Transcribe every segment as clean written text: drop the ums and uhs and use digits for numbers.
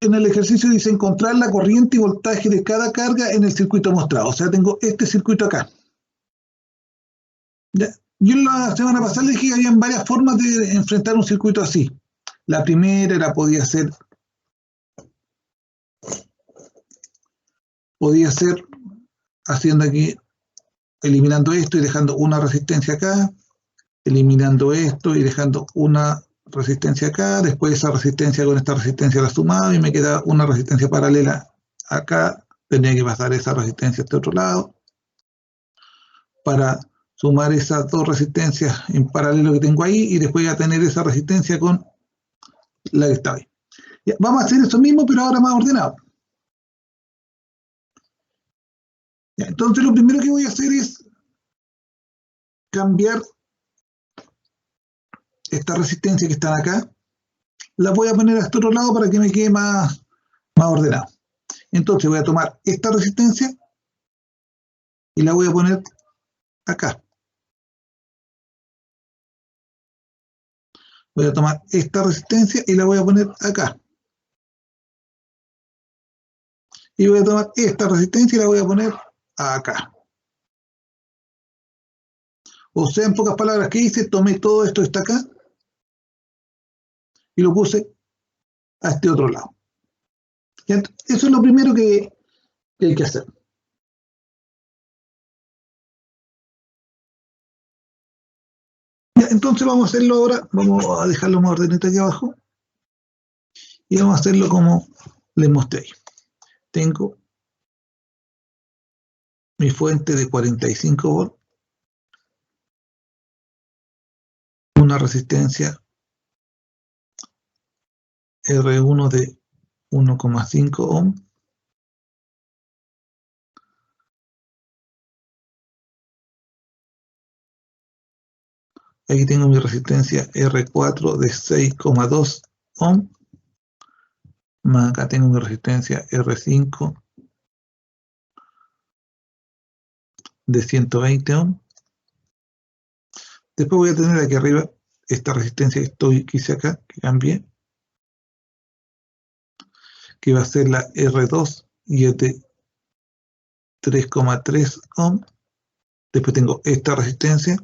en el ejercicio dice encontrar la corriente y voltaje de cada carga en el circuito mostrado. O sea, tengo este circuito acá. ¿Ya? Yo la semana pasada le dije que había varias formas de enfrentar un circuito así. La primera podía ser haciendo aquí, eliminando esto y dejando una resistencia acá, eliminando esto y dejando una resistencia acá, después esa resistencia con esta resistencia la sumaba y me queda una resistencia paralela acá, tenía que pasar esa resistencia a este otro lado para sumar esas dos resistencias en paralelo que tengo ahí y después a tener esa resistencia con la que está ahí. Ya, vamos a hacer eso mismo pero ahora más ordenado. Ya, entonces lo primero que voy a hacer es cambiar esta resistencia que están acá, la voy a poner a este otro lado para que me quede más ordenado. Entonces voy a tomar esta resistencia y la voy a poner acá. Voy a tomar esta resistencia y la voy a poner acá. Y voy a tomar esta resistencia y la voy a poner acá. O sea, en pocas palabras, ¿qué hice? Tomé todo esto que está acá y lo puse a este otro lado. Eso es lo primero que hay que hacer. Ya, entonces vamos a hacerlo ahora, vamos a dejarlo más ordenito aquí abajo y vamos a hacerlo como les mostré ahí. Tengo mi fuente de 45 volts, una resistencia R1 de 1,5 ohm, aquí tengo mi resistencia R4 de 6,2 ohm, más acá tengo mi resistencia R5 de 120 ohm. Después voy a tener aquí arriba esta resistencia que hice acá, que cambié, que va a ser la R2 y es de 3,3 ohm. Después tengo esta resistencia,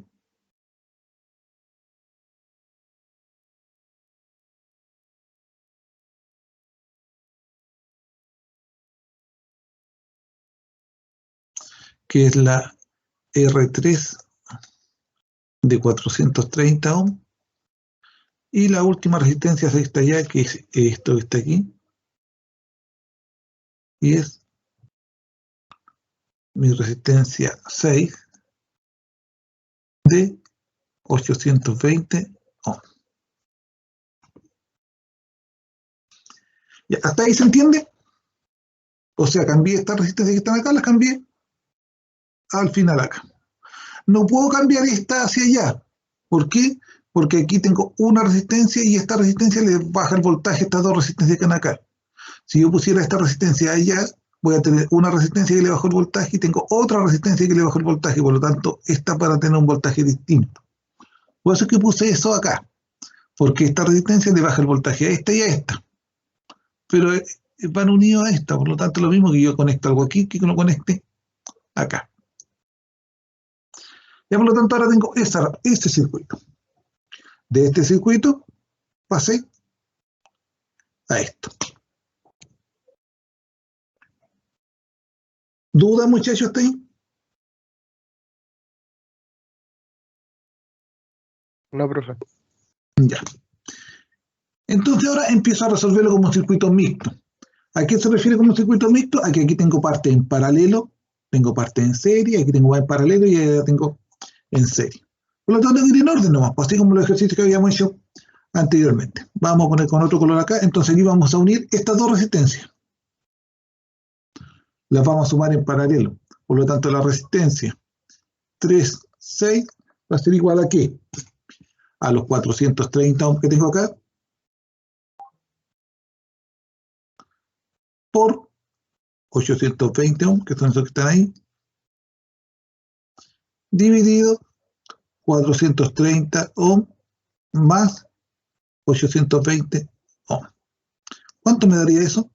que es la R3 de 430 ohm. Y la última resistencia es esta ya, que es esto que está aquí. Y es mi resistencia 6 de 820 ohm. Ya, ¿hasta ahí se entiende? O sea, cambié estas resistencias que están acá, las cambié al final acá. No puedo cambiar esta hacia allá. ¿Por qué? Porque aquí tengo una resistencia y esta resistencia le baja el voltaje a estas dos resistencias que están acá. Si yo pusiera esta resistencia allá, voy a tener una resistencia que le bajo el voltaje y tengo otra resistencia que le bajo el voltaje, por lo tanto, esta para tener un voltaje distinto. Por eso es que puse eso acá, porque esta resistencia le baja el voltaje a esta y a esta. Pero van unidos a esta, por lo tanto, lo mismo que yo conecto algo aquí, que lo conecte acá. Ya por lo tanto, ahora tengo este circuito. De este circuito pasé a esto. ¿Duda, muchachos, hasta ahí? No, profe. Ya. Entonces ahora empiezo a resolverlo como un circuito mixto. ¿A qué se refiere como un circuito mixto? A que aquí tengo parte en paralelo, tengo parte en serie, aquí tengo en paralelo y allá tengo en serie. Por lo tanto, tengo que ir en orden nomás, pues así como los ejercicios que habíamos hecho anteriormente. Vamos a poner con otro color acá, entonces aquí vamos a unir estas dos resistencias. Las vamos a sumar en paralelo. Por lo tanto, la resistencia 3, 6 va a ser igual a ¿qué? A los 430 ohms que tengo acá por 820 ohms, que son esos que están ahí, dividido 430 ohms más 820 ohms. ¿Cuánto me daría eso?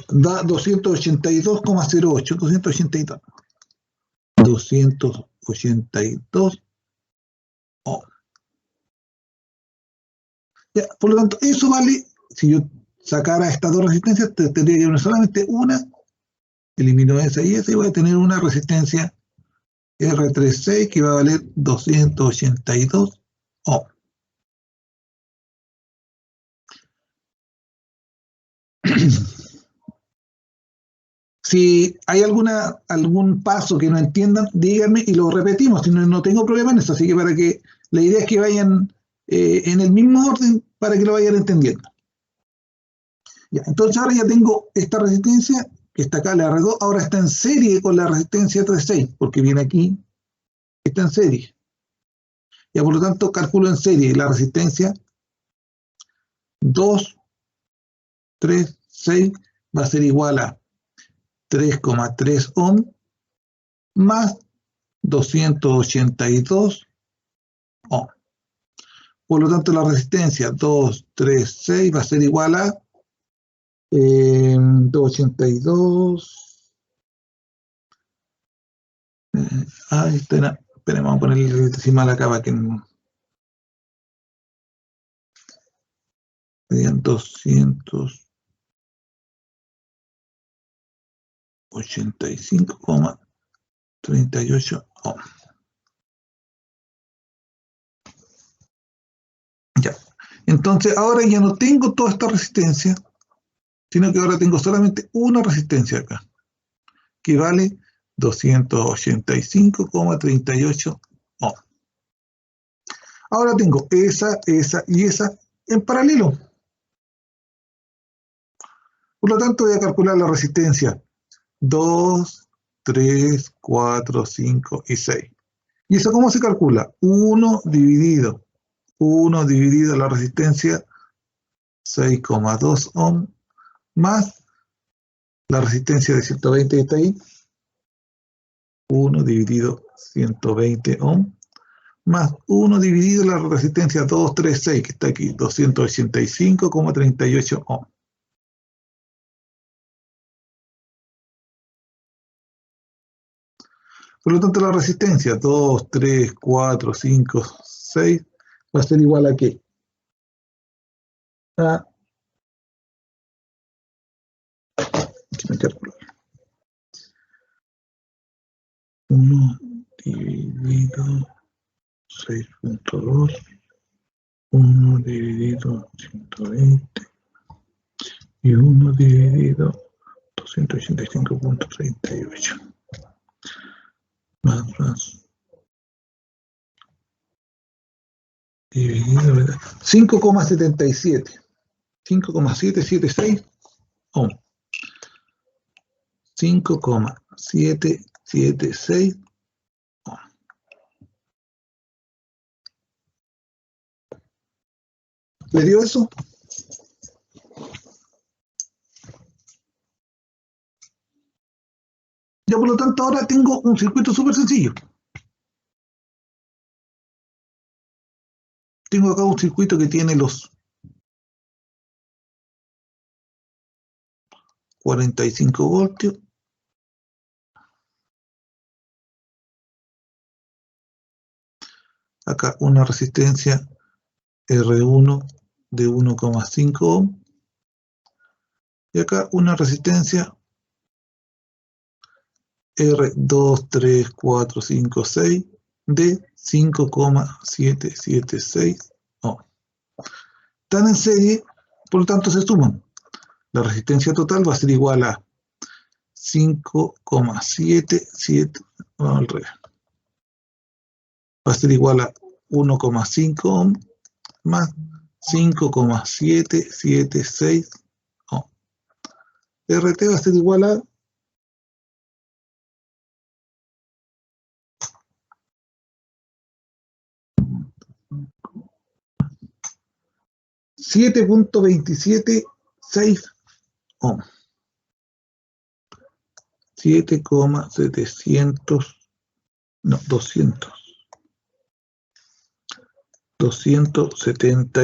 Da 282,08, 282. 282 ohm. Ya, por lo tanto, eso vale, si yo sacara estas dos resistencias, tendría que haber solamente una, elimino esa y voy a tener una resistencia R36 que va a valer 282 ohm. Si hay algún paso que no entiendan, díganme y lo repetimos. Si no tengo problema en eso, así que para que la idea es que vayan en el mismo orden para que lo vayan entendiendo. Ya, entonces ahora ya tengo esta resistencia que está acá, la R2, ahora está en serie con la resistencia 36, porque viene aquí, está en serie. Ya por lo tanto calculo en serie la resistencia 2, 3, 6 va a ser igual a 3,3 ohm más 282 ohm. Por lo tanto, la resistencia 2, 3, 6 va a ser igual a 282. Espera, vamos a ponerle el decimal acá para que no. Serían 285,38 ohm. Ya. Entonces, ahora ya no tengo toda esta resistencia, sino que ahora tengo solamente una resistencia acá, que vale 285,38 ohm. Ahora tengo esa y esa en paralelo. Por lo tanto, voy a calcular la resistencia 2, 3, 4, 5 y 6. ¿Y eso cómo se calcula? 1 dividido la resistencia 6,2 ohm más la resistencia de 120 que está ahí. 1 dividido 120 ohm más 1 dividido la resistencia 236 que está aquí, 285,38 ohm. Por lo tanto, la resistencia 2, 3, 4, 5, 6 va a ser igual a ¿qué? A, déjame calcular, 1 dividido 6,2, 1 dividido 120 y 1 dividido 285,38. Más. Dividido, ¿verdad? 5,77. 5,776 ohm. 5,776 ohm. ¿Le dio eso? Ya por lo tanto ahora tengo un circuito súper sencillo. Tengo acá un circuito que tiene los 45 voltios. Acá una resistencia R1 de 1,5 ohm. Y acá una resistencia R2, 3, 4, 5, 6 de 5,776 ohm. Están en serie, por lo tanto se suman. La resistencia total va a ser igual a 5,77, vamos al revés. Va a ser igual a 1,5 ohm más 5,776 ohm. RT va a ser igual a 7,276 ohm. 7,700, no, 270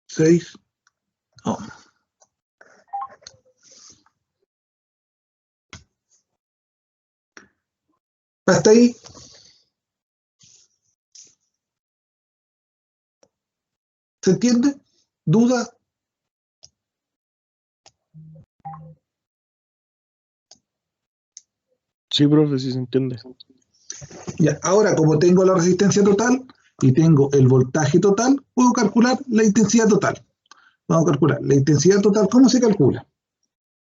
6 ohms. Hasta ahí. ¿Se entiende? ¿Duda? Sí, profe, sí se entiende. Ya, ahora, como tengo la resistencia total y tengo el voltaje total, puedo calcular la intensidad total. Vamos a calcular la intensidad total. ¿Cómo se calcula?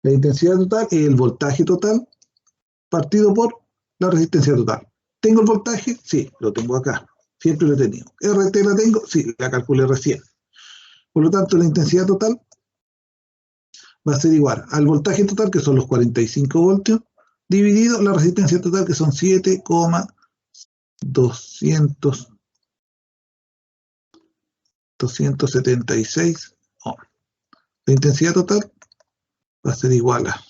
La intensidad total es el voltaje total partido por la resistencia total. ¿Tengo el voltaje? Sí, lo tengo acá. Siempre lo he tenido. ¿RT la tengo? Sí, la calculé recién. Por lo tanto, la intensidad total va a ser igual al voltaje total, que son los 45 voltios, dividido la resistencia total, que son 7,276 ohms. La intensidad total va a ser igual a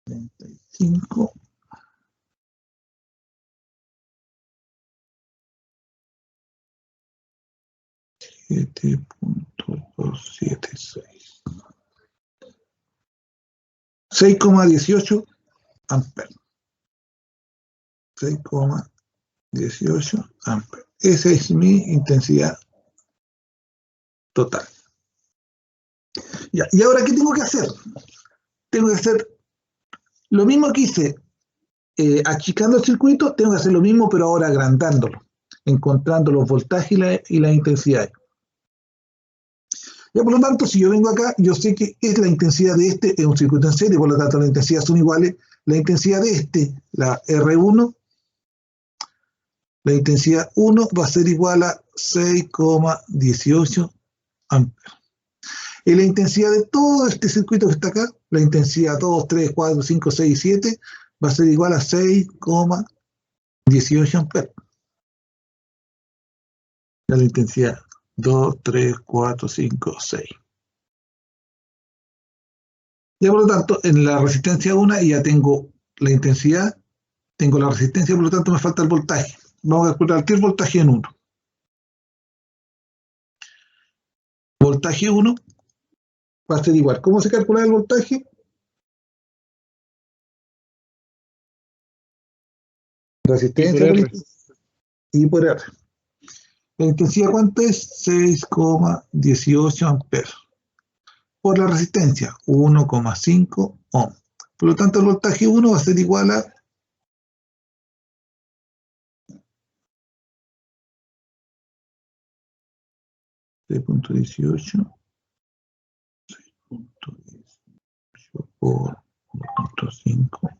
35 7,276 6,18 amperes. 6,18 amperes. Esa es mi intensidad total. Ya, ¿y ahora qué tengo que hacer? Tengo que hacer lo mismo que hice achicando el circuito, tengo que hacer lo mismo, pero ahora agrandándolo, encontrando los voltajes y la intensidad. Ya, por lo tanto, si yo vengo acá, yo sé que es la intensidad de este, es un circuito en serie, por lo tanto, las intensidades son iguales. La intensidad de este, la R1, la intensidad 1 va a ser igual a 6,18 amperes. Y la intensidad de todo este circuito que está acá, la intensidad 2, 3, 4, 5, 6 y 7, va a ser igual a 6,18 amperes. La intensidad 2, 3, 4, 5, 6. Ya, por lo tanto, en la resistencia 1 ya tengo la intensidad, tengo la resistencia, por lo tanto me falta el voltaje. Vamos a calcular qué es voltaje en 1. Voltaje 1 va a ser igual. ¿Cómo se calcula el voltaje? Resistencia por I por R. La intensidad, ¿cuánto es? 6,18 amperes. Por la resistencia, 1,5 ohms. Por lo tanto, el voltaje 1 va a ser igual a 6,18 por 1,5.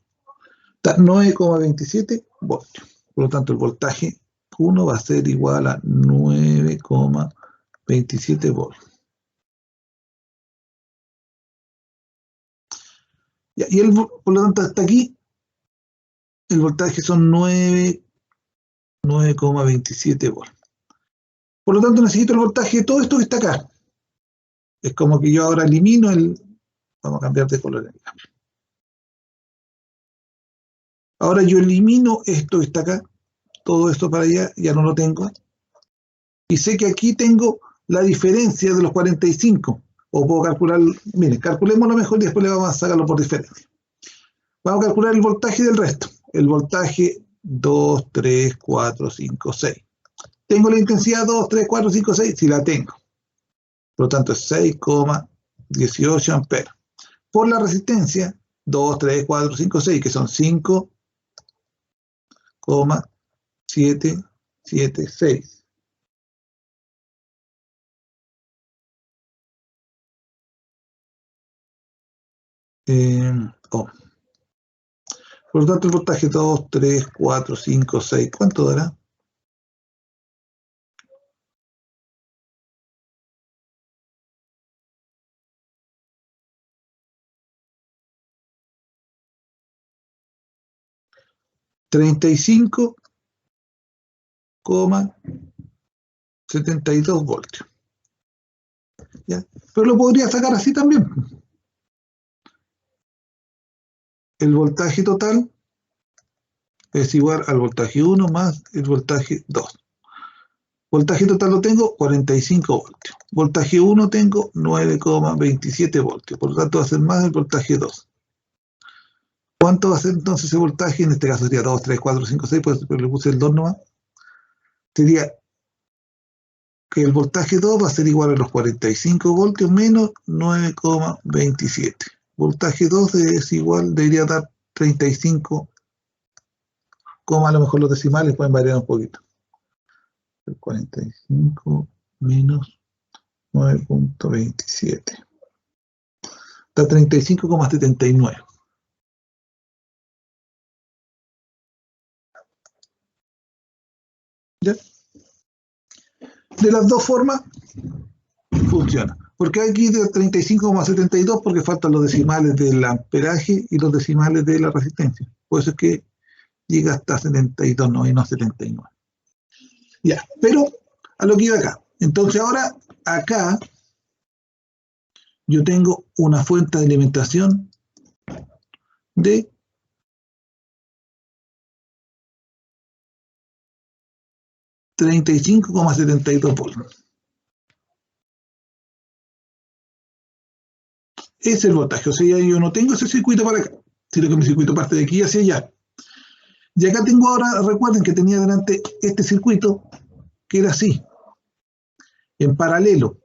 9,27 voltios. Por lo tanto, el voltaje 1 va a ser igual a 9,27 voltios. Y por lo tanto, hasta aquí, el voltaje son 9,27 voltios. Por lo tanto, necesito el voltaje de todo esto que está acá. Es como que yo ahora elimino el... Vamos a cambiar de color. Ahora yo elimino esto que está acá. Todo esto para allá, ya no lo tengo. Y sé que aquí tengo la diferencia de los 45. O puedo calcular... Miren, calculémoslo mejor y después le vamos a sacarlo por diferencia. Vamos a calcular el voltaje del resto. El voltaje 2, 3, 4, 5, 6. ¿Tengo la intensidad 2, 3, 4, 5, 6? Sí la tengo. Por lo tanto, es 6,18 amperes. Por la resistencia, 2, 3, 4, 5, 6, que son 5,776. Por lo tanto, el voltaje 2, 3, 4, 5, 6, ¿cuánto dará? $35,72 voltios. ¿Ya? Pero lo podría sacar así también. El voltaje total es igual al voltaje 1 más el voltaje 2. Voltaje total lo tengo 45 voltios. Voltaje 1 tengo 9,27 voltios. Por lo tanto va a ser más del voltaje 2. ¿Cuánto va a ser entonces ese voltaje? En este caso sería 2, 3, 4, 5, 6, pero le puse el 2 nomás. Sería que el voltaje 2 va a ser igual a los 45 voltios menos 9,27. Voltaje 2 es igual, debería dar 35, a lo mejor los decimales pueden variar un poquito. 45 menos 9,27. Da 35,79. ¿Ya? De las dos formas funciona. Porque aquí de 35,72 porque faltan los decimales del amperaje y los decimales de la resistencia. Por eso es que llega hasta 72, no, y no 79. Ya, pero a lo que iba acá. Entonces ahora acá yo tengo una fuente de alimentación de 35,72 voltios. Ese es el voltaje. O sea, yo no tengo ese circuito para acá, sino que mi circuito parte de aquí hacia allá. Y acá tengo ahora, recuerden que tenía delante este circuito que era así, en paralelo.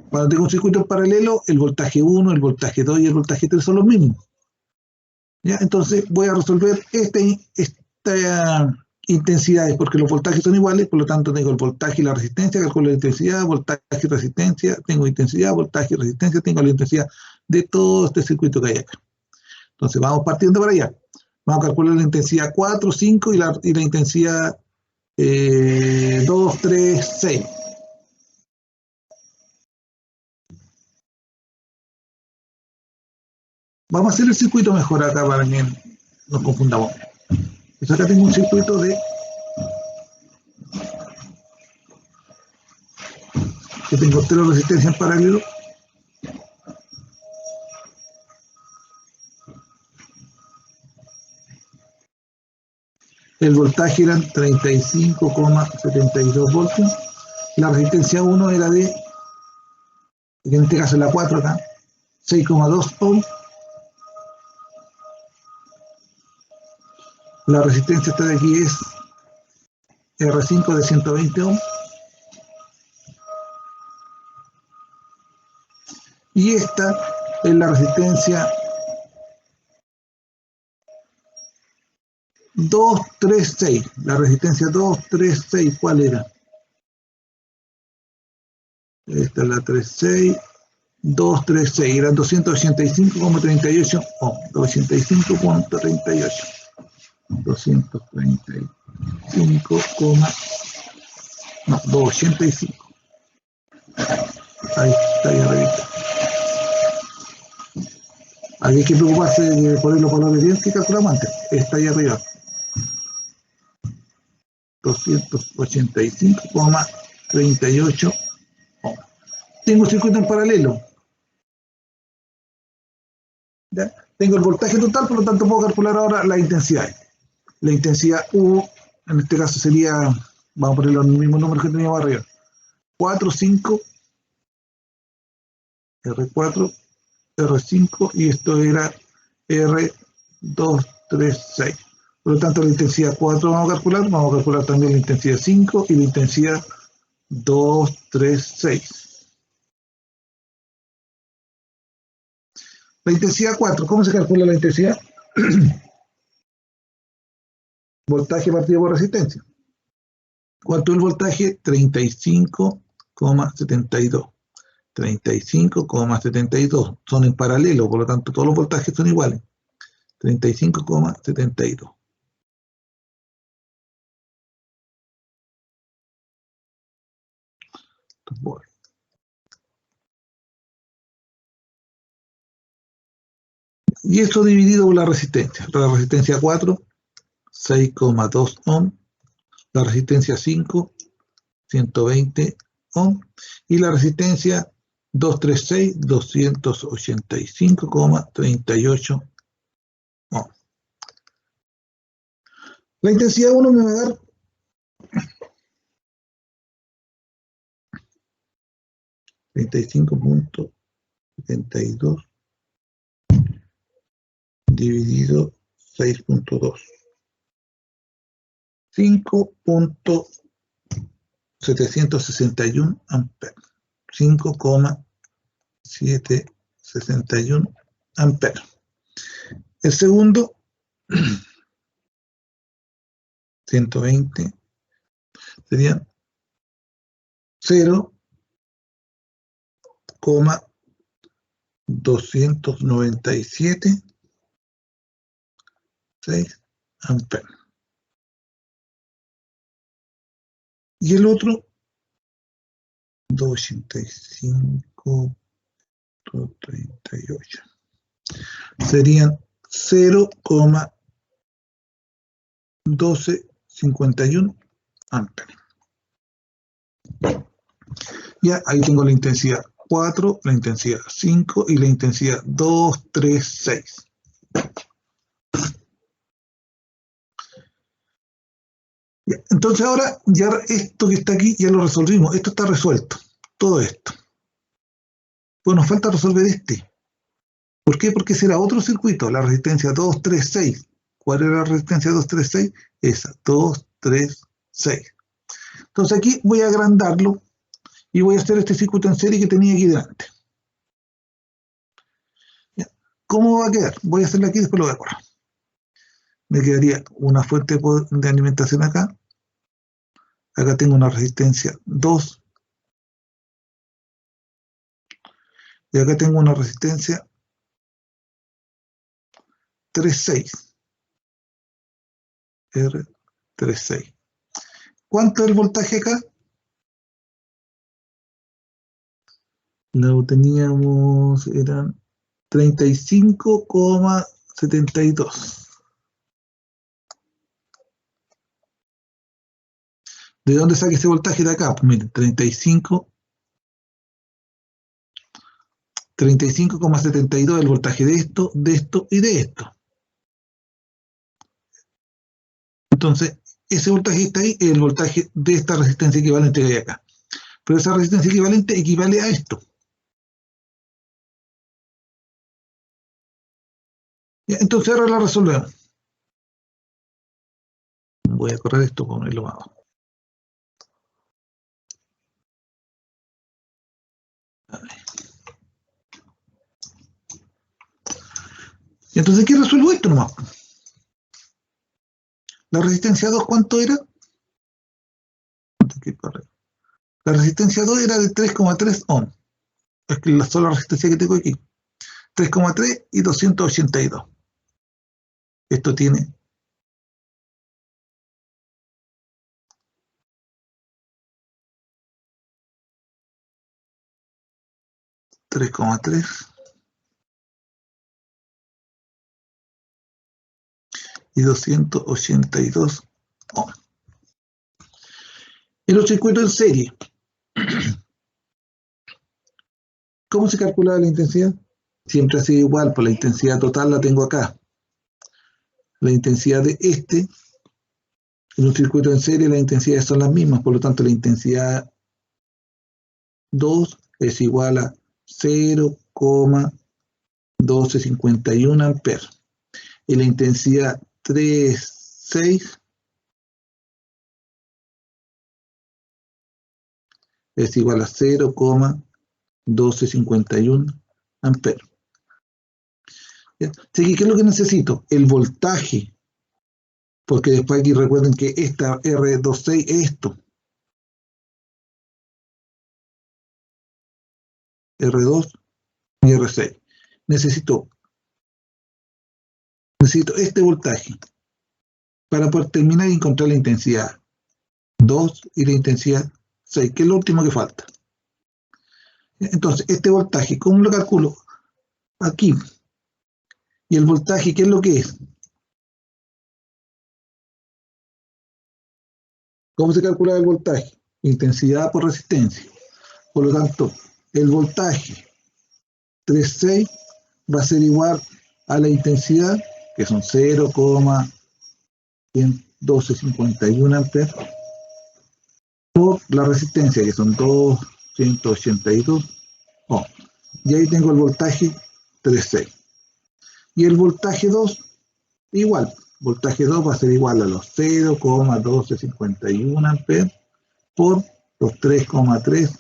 Cuando tengo un circuito en paralelo, el voltaje 1, el voltaje 2 y el voltaje 3 son los mismos. ¿Ya? Entonces voy a resolver esta intensidades, porque los voltajes son iguales, por lo tanto tengo el voltaje y la resistencia, calculo la intensidad, voltaje y resistencia, tengo intensidad, voltaje y resistencia, tengo la intensidad de todo este circuito que hay acá. Entonces vamos partiendo para allá. Vamos a calcular la intensidad 4, 5 y la intensidad 2, 3, 6. Vamos a hacer el circuito mejor acá para que nos confundamos. Entonces acá tengo un circuito que tengo 3 resistencias en paralelo. El voltaje eran 35,72 voltios. La resistencia 1 era de, en este caso la 4 acá, 6,2 ohms. La resistencia esta de aquí es R5 de 120 ohms. Y esta es la resistencia 236. La resistencia 236, ¿cuál era? Esta es la 36. 236, eran 285,38 ohms. 285,38. 235, no, 285. Ahí está, ahí arriba. Hay que preocuparse de poner los valores bien que calculamos antes. Está ahí arriba. 285,38 ohms. Tengo un circuito en paralelo. ¿Ya? Tengo el voltaje total, por lo tanto puedo calcular ahora la intensidad. La intensidad U, en este caso sería, vamos a poner los mismos números que teníamos arriba. 4, 5, R4, R5 y esto era R236. Por lo tanto, la intensidad 4 vamos a calcular también la intensidad 5 y la intensidad 236. La intensidad 4, ¿cómo se calcula la intensidad? Voltaje partido por resistencia. ¿Cuánto es el voltaje? 35,72. 35,72. Son en paralelo, por lo tanto todos los voltajes son iguales. 35,72. Y esto dividido por la resistencia. La resistencia 4, 6,2 ohms. La resistencia 5, 120 ohms. Y la resistencia 236, 285,38 ohms. La intensidad 1 me va a dar 35.72 dividido 6.2. 5.761 amperes. 5,761 amperes. El segundo, 120, serían 0,297 6 amperes. Y el otro, 285.38. Serían 0,1251 amperes. Ya, ahí tengo la intensidad 4, la intensidad 5 y la intensidad 2, 3, 6. Ya, entonces ahora, ya esto que está aquí, ya lo resolvimos. Esto está resuelto. Todo esto. Pues nos falta resolver este. ¿Por qué? Porque será otro circuito, la resistencia 236. ¿Cuál era la resistencia 236? Esa, 236. Entonces aquí voy a agrandarlo y voy a hacer este circuito en serie que tenía aquí delante. ¿Cómo va a quedar? Voy a hacerlo aquí y después lo voy a correr. Me quedaría una fuente de alimentación acá. Acá tengo una resistencia 2. Y acá tengo una resistencia 3,6. R36. ¿Cuánto es el voltaje acá? Lo teníamos, eran 35,72. ¿De dónde saqué ese voltaje de acá? Pues miren, 35,72 el voltaje de esto y de esto. Entonces, ese voltaje que está ahí es el voltaje de esta resistencia equivalente que hay acá. Pero esa resistencia equivalente equivale a esto. Ya, entonces ahora la resolvemos. Voy a correr esto con el abajo. Y entonces, ¿qué resuelvo esto nomás? La resistencia 2, ¿cuánto era? La resistencia 2 era de 3,3 ohm. Es que la sola resistencia que tengo aquí. 3,3 y 282. Esto tiene 3,3 y 282 ohm. En los circuitos en serie, ¿cómo se calcula la intensidad? Siempre ha sido igual, pues la intensidad total la tengo acá. La intensidad de este, en un circuito en serie, las intensidades son las mismas, por lo tanto la intensidad 2 es igual a 0,1251 amperes. Y la intensidad 3,6 es igual a 0,1251 amperes. Así que, ¿qué es lo que necesito? El voltaje. Porque después aquí recuerden que esta R26 es esto. R2 y R6. Necesito este voltaje para poder terminar y encontrar la intensidad 2 y la intensidad 6, que es lo último que falta. Entonces, este voltaje, ¿cómo lo calculo? Aquí. Y el voltaje, ¿qué es lo que es? ¿Cómo se calcula el voltaje? Intensidad por resistencia. Por lo tanto, el voltaje 3,6 va a ser igual a la intensidad, que son 0,1251 amperes, por la resistencia, que son 282 ohm. Y ahí tengo el voltaje 3,6. Y el voltaje 2, igual. Voltaje 2 va a ser igual a los 0,1251 amperes por los 3,3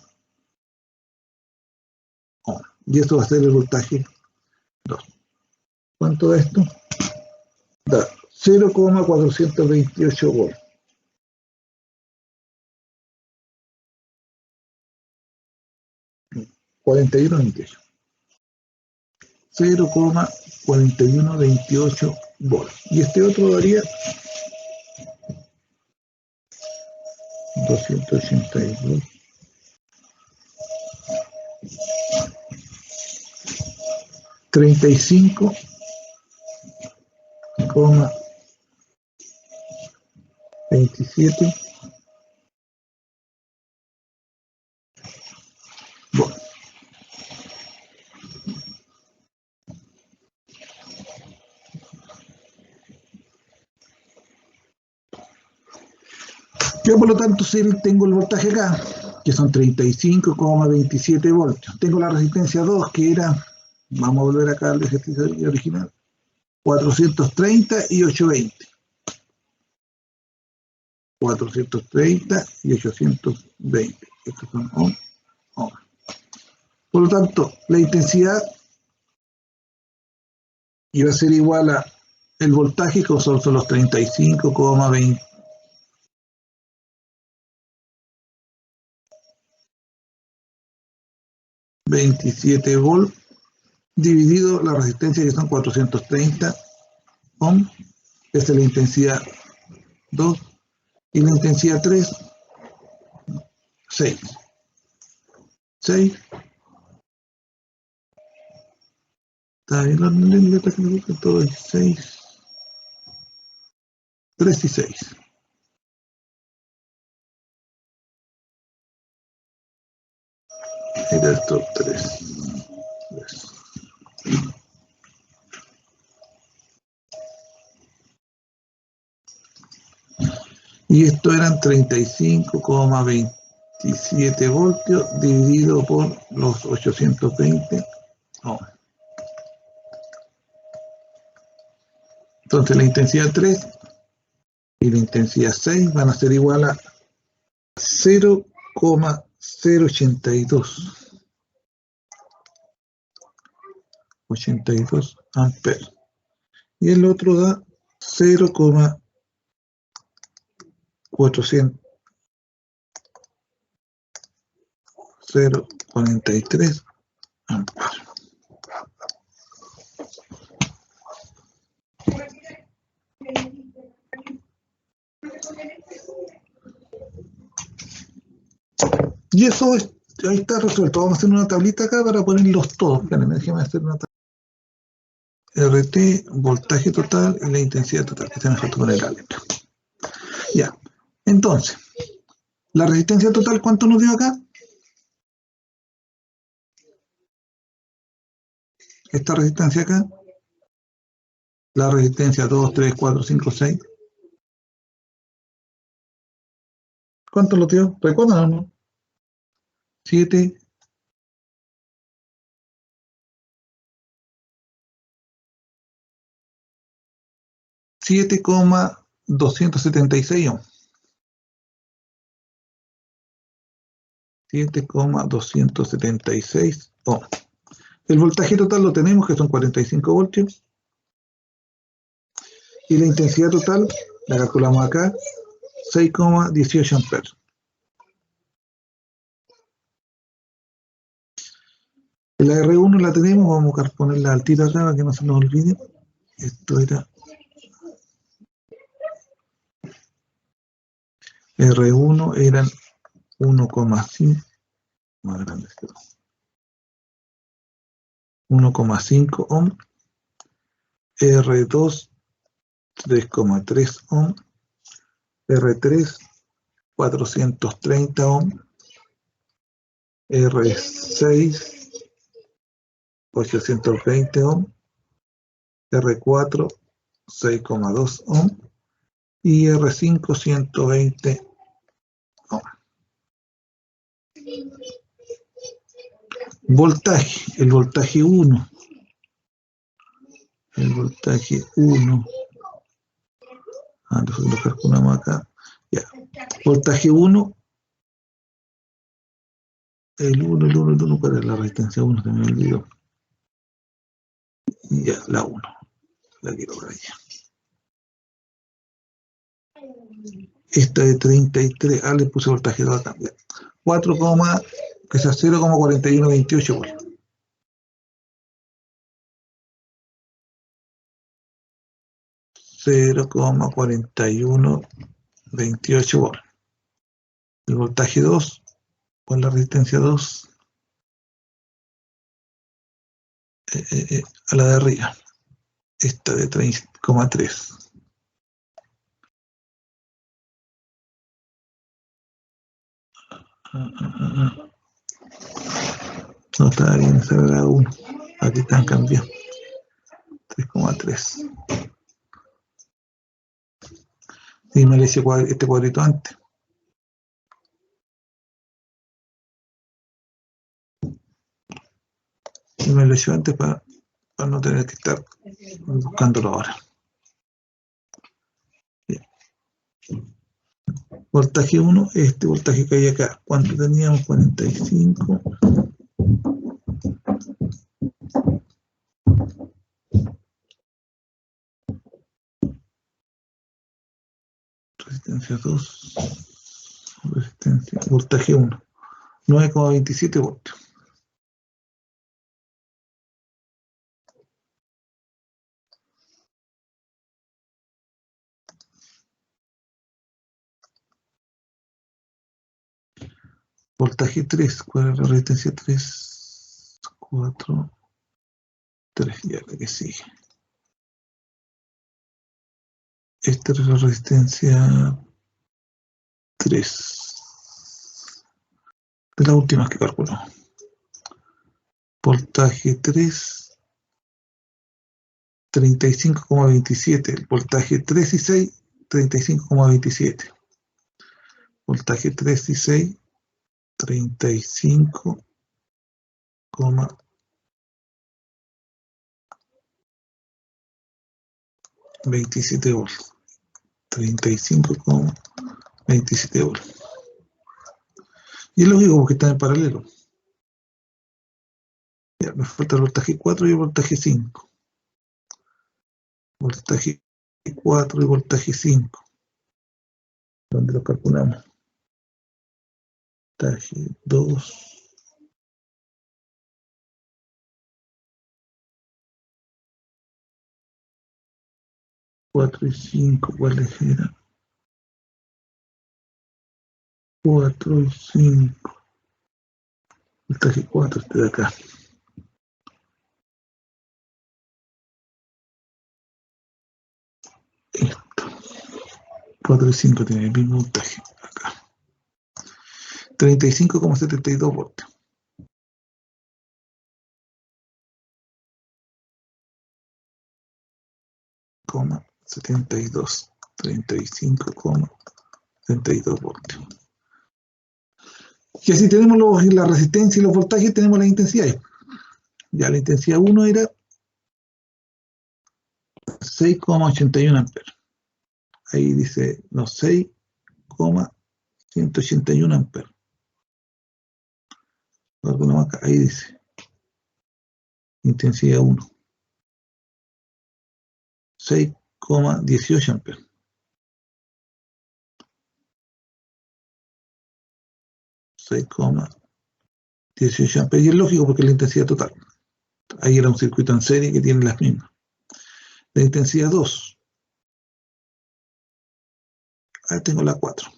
ohm. Y esto va a ser el voltaje 2. ¿Cuánto da esto? Da 0,428 volts. 4128. 0,4128 volts. Y este otro daría 282. 35,27 volts. Yo por lo tanto, si tengo el voltaje acá, que son 35,27 voltios. Tengo la resistencia 2, que era, vamos a volver acá al ejercicio original, 430 y 820. 430 y 820. Estos son ohm, ohm. Por lo tanto, la intensidad iba a ser igual a el voltaje, que son los 35,20. 27 volt dividido la resistencia, que son 430 ohm. Esta es la intensidad 2. Y la intensidad 3, 6. 6. Está bien la letra que me gusta, todo es 6. 3 y 6. Era esto 3. Y esto eran 35,27 voltios dividido por los 820 ohm. Entonces la intensidad 3 y la intensidad 6 van a ser igual a 0,082 amperes. Y el otro da 0,43 amperes. Y eso ahí está resuelto. Vamos a hacer una tablita acá para ponerlos todos. Espérenme, déjenme hacer una tablita. RT, voltaje total y la intensidad total. Que se me falta poner la letra. Ya. Entonces, la resistencia total, ¿cuánto nos dio acá? Esta resistencia acá. La resistencia 2, 3, 4, 5, 6. ¿Cuánto lo dio? ¿Recuerdan o no? 7. 7,276 ohm. 7,276 ohm. El voltaje total lo tenemos, que son 45 voltios. Y la intensidad total, la calculamos acá, 6,18 amperes. La R1 la tenemos, vamos a ponerla al tiro acá para que no se nos olvide. Esto era R1, eran 1,5, más grande, 1,5 ohm. R2, 3,3 ohm. R3, 430 ohm. R6, 820 ohm. R4, 6,2 ohm. Y R5, 120 ohm. Voltaje, el voltaje 1. El voltaje 1. Nosotros lo calculamos acá. Ya. Voltaje 1. El 1, ¿cuál es la resistencia 1? Se me olvidó. Ya, la 1. La quiero por allá. Esta de 33. Le puse voltaje 2 acá. 4, que sea 0,4128 volts. 0,4128 volts. El voltaje 2, con la resistencia 2, a la de arriba. Esta de 3,3. No estaba bien, esa era 1. Aquí están cambiando. 3,3. Y me le hice este cuadrito antes. Y me lo hice antes para no tener que estar buscándolo ahora. Bien. Voltaje 1, este voltaje que hay acá. ¿Cuánto teníamos? 45. Resistencia 2. Resistencia. Voltaje 1. 9,27 voltios. Voltaje 3. ¿Cuál es la resistencia 3? 4. 3. Ya la que sigue. Esta es la resistencia 3. De las últimas que calculamos. Voltaje 3. 35,27. El voltaje 3 y 6, 35,27. Voltaje 3 y 6, 35,27 volts. 35,27 volts. Y es lógico porque están en paralelo. Ya, me falta el voltaje 4 y el voltaje 5. Voltaje 4 y voltaje 5. ¿Dónde lo calculamos? Voltaje 2. 4 y 5, ¿cuáles eran? 4 y 5. Voltaje 4, este de acá. Esto. 4 y 5 tiene el mismo voltaje. Acá. 35,72 voltios. Coma 72. 35,72 voltios. Y así tenemos la resistencia y los voltajes, tenemos las intensidades. Ya la intensidad 1 era 6,81 amperes. Ahí dice, no, 6,181 amperes. Ahí dice, intensidad 1. 6,18 amperes. 6,18 amperes. Y es lógico porque es la intensidad total. Ahí era un circuito en serie que tiene las mismas. La intensidad 2. Ahí tengo la 4.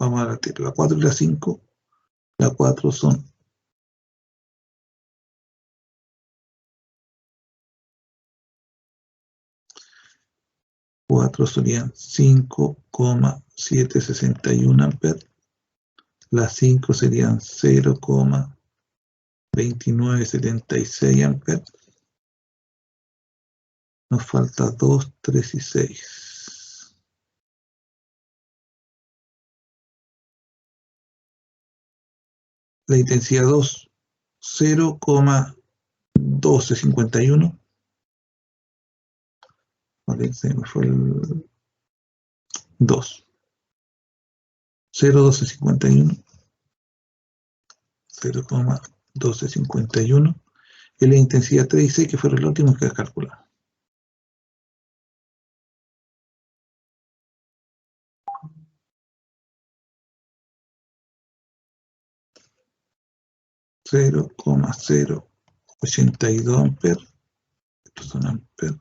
Vamos a ver, la 4 y la 5. La 4 son 4 serían 5,761 amperes. Las 5 serían 0,2976 amperes. Nos falta 2, 3 y 6. La intensidad 2 0,1251. Ok, se me fue el 2. 0,1251. 0,1251. Es la intensidad 3 y 6, que fueron los últimos que calculamos. $0,082 amperes, estos son amperes,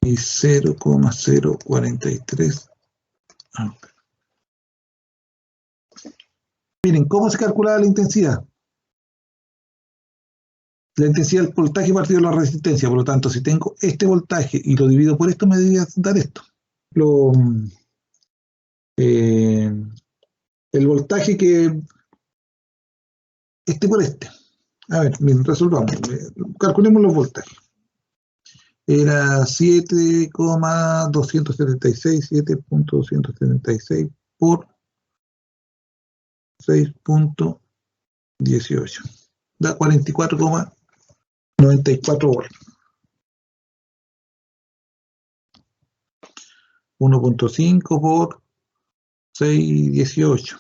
y 0,043 amperes. Miren, ¿cómo se calculaba la intensidad? La intensidad del voltaje partido de la resistencia, por lo tanto, si tengo este voltaje y lo divido por esto, me debería dar esto. El voltaje que este por este. A ver, miren, resolvamos. Calculemos los voltajes. Era 7,276 por 6,18. Da 44,94 volts. 1,5 por 6,18.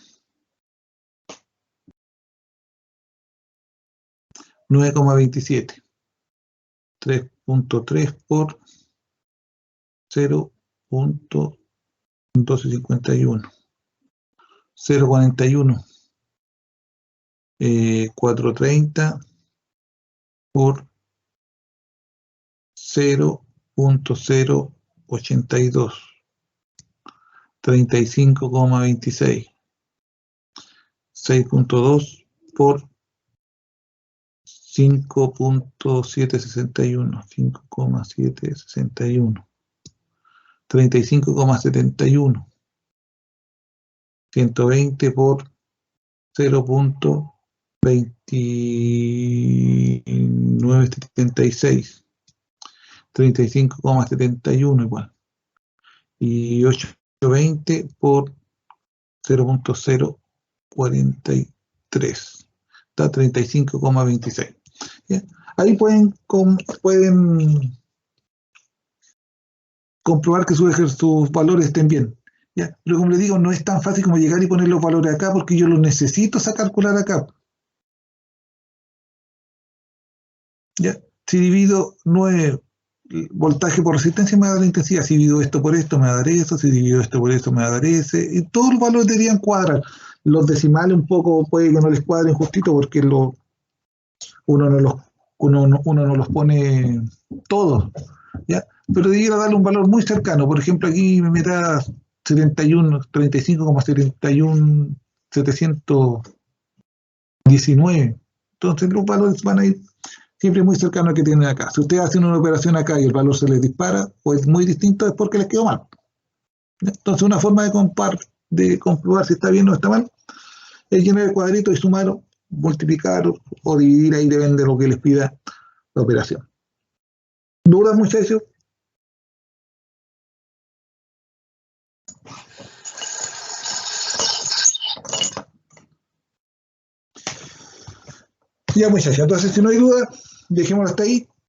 9,27. 3,3 por 0,1251. 0,41. 430 por 0,082. 35,26. 6,2 por 5,761. 5,761. 35,71. 120 por 0,2976. 35,71 igual. Y 820 por 0,043. Da 35,26. Ahí pueden comprobar que sus valores estén bien. ¿Ya? Pero como les digo, no es tan fácil como llegar y poner los valores acá, porque yo los necesito calcular acá. ¿Ya? Si divido 9 voltaje por resistencia, me va a dar la intensidad. Si divido esto por esto, me va a dar eso. Si divido esto por esto, me va a dar ese. Y todos los valores deberían cuadrar. Los decimales un poco puede que no les cuadren justito, porque uno no los pone todos, ¿ya? Pero debiera darle un valor muy cercano. Por ejemplo, aquí me da 35,719. Entonces los valores van a ir siempre muy cercanos al que tienen acá. Si ustedes hacen una operación acá y el valor se les dispara, o es muy distinto, es porque les quedó mal. Entonces una forma de comprobar si está bien o está mal es llenar el cuadrito y sumar, multiplicar o dividir, ahí depende de lo que les pida la operación. ¿Dudas, muchachos? Ya, muchachos, entonces si no hay duda, dejémoslo hasta ahí.